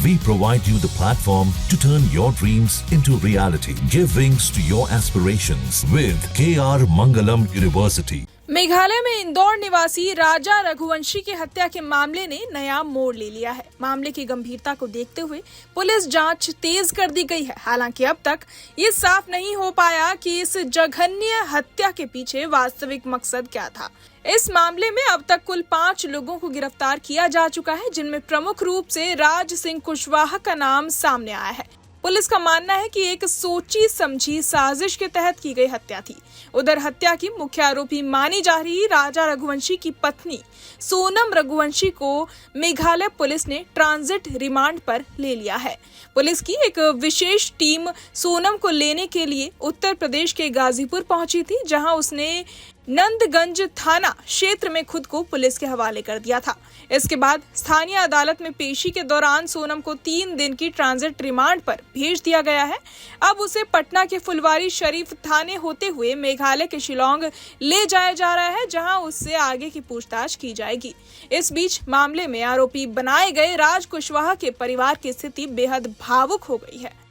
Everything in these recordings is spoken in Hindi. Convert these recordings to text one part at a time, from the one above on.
We provide you the platform to turn your dreams into reality. Give wings to your aspirations with KR Mangalam University. Meghalaya में इंदौर निवासी राजा रघुवंशी की हत्या के मामले ने नया मोड़ ले लिया है। मामले की गंभीरता को देखते हुए पुलिस जांच तेज कर दी गई है। हालांकि अब तक ये साफ नहीं हो पाया कि इस जघन्य हत्या के पीछे वास्तविक मकसद क्या था। इस मामले में अब तक कुल 5 लोगों को गिरफ्तार किया जा चुका है, जिनमें प्रमुख रूप से राज सिंह कुशवाहा का नाम सामने आया है। पुलिस का मानना है कि एक सोची समझी साजिश के तहत की गई हत्या थी। उधर हत्या की मुख्य आरोपी मानी जा रही राजा रघुवंशी की पत्नी सोनम रघुवंशी को मेघालय पुलिस ने ट्रांजिट रिमांड पर ले लिया है। पुलिस की एक विशेष टीम सोनम को लेने के लिए उत्तर प्रदेश के गाजीपुर पहुंची थी, जहां उसने नंदगंज थाना क्षेत्र में खुद को पुलिस के हवाले कर दिया था। इसके बाद स्थानीय अदालत में पेशी के दौरान सोनम को 3 दिन की ट्रांजिट रिमांड पर भेज दिया गया है। अब उसे पटना के फुलवारी शरीफ थाने होते हुए मेघालय के शिलांग ले जाया जा रहा है, जहां उससे आगे की पूछताछ की जाएगी। इस बीच मामले में आरोपी बनाए गए राज कुशवाहा के परिवार की स्थिति बेहद भावुक हो गई है।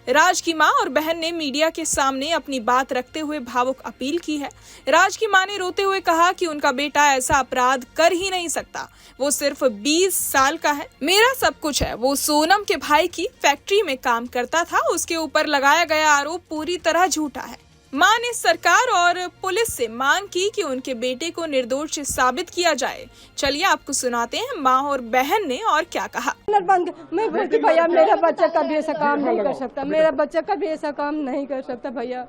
राज की मां और बहन ने मीडिया के सामने अपनी बात रखते हुए भावुक अपील की है। राज की मां ने रोते हुए कहा कि उनका बेटा ऐसा अपराध कर ही नहीं सकता। वो सिर्फ 20 साल का है, मेरा सब कुछ है। वो सोनम के भाई की फैक्ट्री में काम करता था। उसके ऊपर लगाया गया आरोप पूरी तरह झूठा है। मां ने सरकार और पुलिस से मांग की कि उनके बेटे को निर्दोष साबित किया जाए। चलिए आपको सुनाते हैं मां और बहन ने और क्या कहा। मैं बोलती भैया मेरा बच्चा कभी ऐसा काम नहीं कर सकता, मेरा बच्चा कभी ऐसा काम नहीं कर सकता भैया,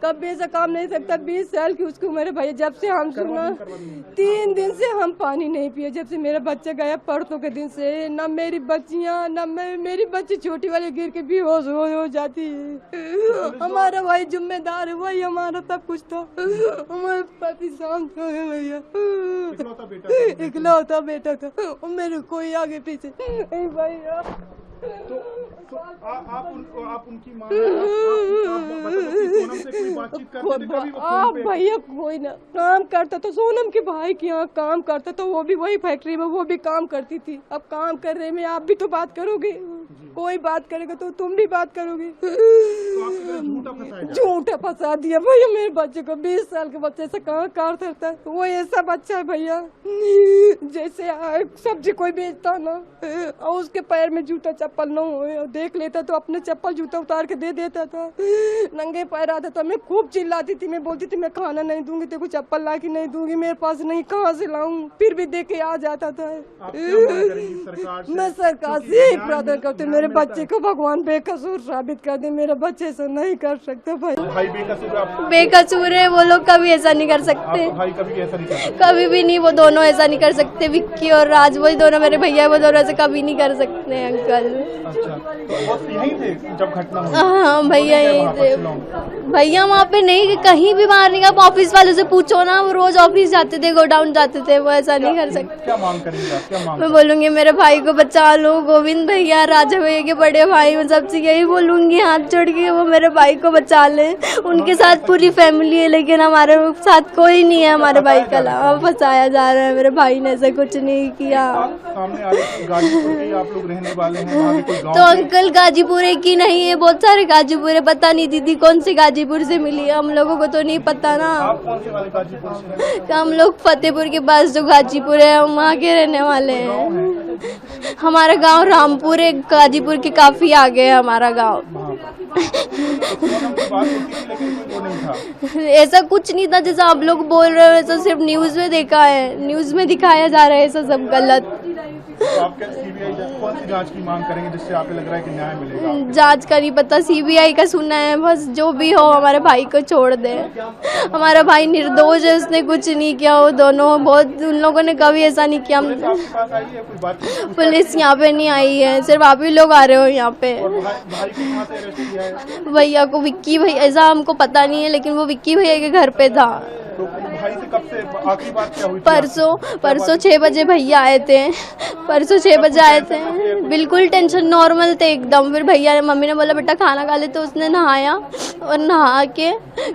कभी ऐसा काम नहीं सकता। 20 साल की उसकी उम्र है भैया। जब से हम सुना 3 दिन से हम पानी नहीं पिए, जब से मेरा बच्चा गया परसों के दिन से। न मेरी बच्चियां न मेरी बच्ची छोटी वाली गिर के बेहोश हो जाती है। हमारा भाई जिम्मेदार है, वही हमारा सब कुछ था। हमारे पति शांत हो गए भैया, इकलौता बेटा था और मेरे कोई आगे पीछे नहीं भैया। तो आप उनकी मां सोनम से कोई बातचीत करते थे कभी? आप भैया कोई ना काम करता तो सोनम के भाई के यहाँ काम करता तो वो भी वही फैक्ट्री में वो भी काम करती थी। अब काम कर रहे में आप भी तो बात करोगे, कोई बात करेगा तो तुम भी बात करोगे। झूठा फंसा दिया भैया मेरे बच्चे को। 20 साल के बच्चे से कहाँ कार करता है? वो ऐसा बच्चा है भैया जैसे सब्जी कोई बेचता ना और उसके पैर में जूता चप्पल न हो, देख लेता तो अपने चप्पल जूता उतार के दे देता था। नंगे पैर आता था। मैं खूब चिल्लाती थी, मैं बोलती थी मैं खाना नहीं दूंगी, तेरे को चप्पल ला के नहीं दूंगी, मेरे पास नहीं, कहाँ से लाऊं? फिर भी दे के आ जाता था। मैं सरकार से यही प्रार्थना करती हूँ मेरे बच्चे को भगवान बेकसूर साबित कर दे। मेरा बच्चे ऐसा नहीं कर सकता भाई बेकसूर है। वो लोग कभी ऐसा नहीं कर सकते, कभी भी नहीं। वो दोनों ऐसा नहीं कर सकते, विक्की और राज, वही दोनों मेरे भैया, वो दोनों ऐसे कभी नहीं कर सकते अंकल। अच्छा, तो यहीं थे जब घटना हुई? हाँ भैया यहीं थे भैया। वहाँ पे नहीं, कहीं भी बाहर नहीं गया। ऑफिस वालों से पूछो ना, वो रोज ऑफिस जाते थे, गोडाउन जाते थे। वो ऐसा नहीं कर सकते। क्या मांग करेंगे आप? क्या मांग? मैं बोलूंगी मेरे भाई को बचा लो। गोविंद भैया, राजा भैया के बड़े भाई, मैं सबसे यही बोलूंगी हाथ जोड़ के वो मेरे भाई को बचा ले। उनके साथ पूरी फैमिली है, लेकिन हमारे साथ कोई नहीं है। हमारे भाई का अलावा फंसाया जा रहा है। मेरे भाई ने ऐसा कुछ नहीं किया। आप लोग रहने वाले हैं तो अंकल गाजीपुर की नहीं है, बहुत सारे गाजीपुर है। पता नहीं दीदी कौन से गाजीपुर से मिली, हम लोगों को तो नहीं पता ना। आप कौन से वाले गाजीपुर से हैं? हम लोग फतेहपुर के पास जो गाजीपुर है हम वहाँ के रहने वाले हैं। हमारा गांव रामपुर है, गाजीपुर के काफी आगे है हमारा गांव। ऐसा कुछ नहीं था जैसा आप लोग बोल रहे हो। ऐसा सिर्फ न्यूज में देखा है, न्यूज में दिखाया जा रहा है, ऐसा सब गलत। तो आप क्या सीबीआई कौन सी जांच की मांग करेंगे जिससे आपको लग रहा है कि न्याय मिलेगा? जांच का नहीं पता, सीबीआई का सुना है बस। जो भी हो हमारे भाई को छोड़ दे। हमारा भाई निर्दोष है, उसने कुछ नहीं किया। वो दोनों बहुत, उन लोगों ने कभी ऐसा नहीं किया। पुलिस यहाँ पे नहीं आई है, सिर्फ आप ही लोग आ रहे हो यहाँ पे। भैया को विक्की भैया, ऐसा हमको पता नहीं है, लेकिन वो विक्की भैया के घर पे था। तो भाई से कब से आखिरी बात क्या हुई? परसों 6 बजे भैया आए थे। परसों 6 बजे आए थे। बिल्कुल टेंशन नॉर्मल थे एकदम। फिर भैया ने मम्मी ने बोला बेटा खाना खा ले, तो उसने नहाया और नहा के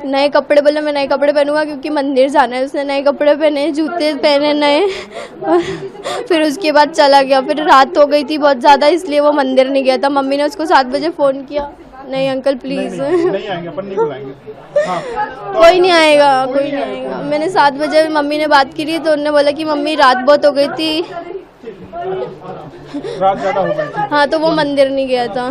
नए कपड़े, बोला मैं नए कपड़े पहनूंगा क्योंकि मंदिर जाना है। उसने नए कपड़े पहने, जूते पहने नए, और फिर उसके बाद चला गया। फिर रात हो गई थी बहुत ज़्यादा, इसलिए वो मंदिर नहीं गया था। मम्मी ने उसको 7 बजे फ़ोन किया, नहीं अंकल प्लीज़ नहीं आएंगे, अपन नहीं बुलाएंगे। हाँ, कोई नहीं आएगा, कोई नहीं आएगा। मैंने 7 बजे मम्मी ने बात की थी, तो उन्होंने बोला कि मम्मी रात बहुत हो गई थी, रात ज़्यादा हो गई थी। हाँ, तो वो मंदिर नहीं गया था।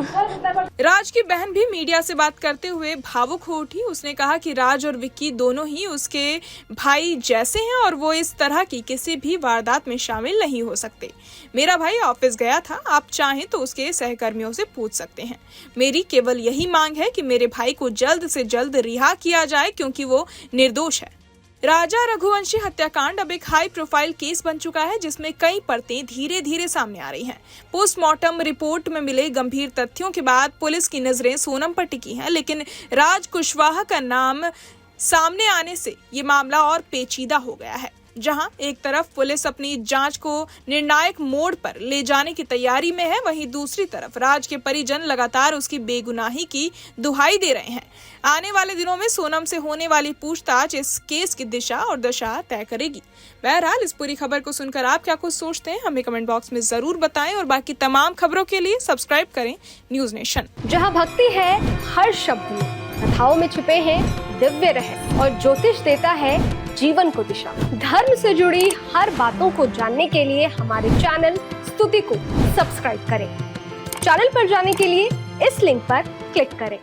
राज की बहन भी मीडिया से बात करते हुए भावुक हो उठी। उसने कहा कि राज और विक्की दोनों ही उसके भाई जैसे हैं और वो इस तरह की किसी भी वारदात में शामिल नहीं हो सकते। मेरा भाई ऑफिस गया था, आप चाहें तो उसके सहकर्मियों से पूछ सकते हैं। मेरी केवल यही मांग है कि मेरे भाई को जल्द से जल्द रिहा किया जाए क्योंकि वो निर्दोष है। राजा रघुवंशी हत्याकांड अब एक हाई प्रोफाइल केस बन चुका है, जिसमें कई परतें धीरे धीरे सामने आ रही हैं। पोस्टमार्टम रिपोर्ट में मिले गंभीर तथ्यों के बाद पुलिस की नजरें सोनम पर टिकी हैं, लेकिन राज कुशवाहा का नाम सामने आने से ये मामला और पेचीदा हो गया है। जहां एक तरफ पुलिस अपनी जांच को निर्णायक मोड़ पर ले जाने की तैयारी में है, वहीं दूसरी तरफ राज के परिजन लगातार उसकी बेगुनाही की दुहाई दे रहे हैं। आने वाले दिनों में सोनम से होने वाली पूछताछ इस केस की दिशा और दशा तय करेगी। बहरहाल इस पूरी खबर को सुनकर आप क्या कुछ सोचते हैं, हमें कमेंट बॉक्स में जरूर बताएं और बाकी तमाम खबरों के लिए सब्सक्राइब करें न्यूज नेशन। जहां भक्ति है हर शब्द में, कथाओं में छुपे हैं दिव्य रहस्य और ज्योतिष देता है जीवन को दिशा। धर्म से जुड़ी हर बातों को जानने के लिए हमारे चैनल स्तुति को सब्सक्राइब करें। चैनल पर जाने के लिए इस लिंक पर क्लिक करें।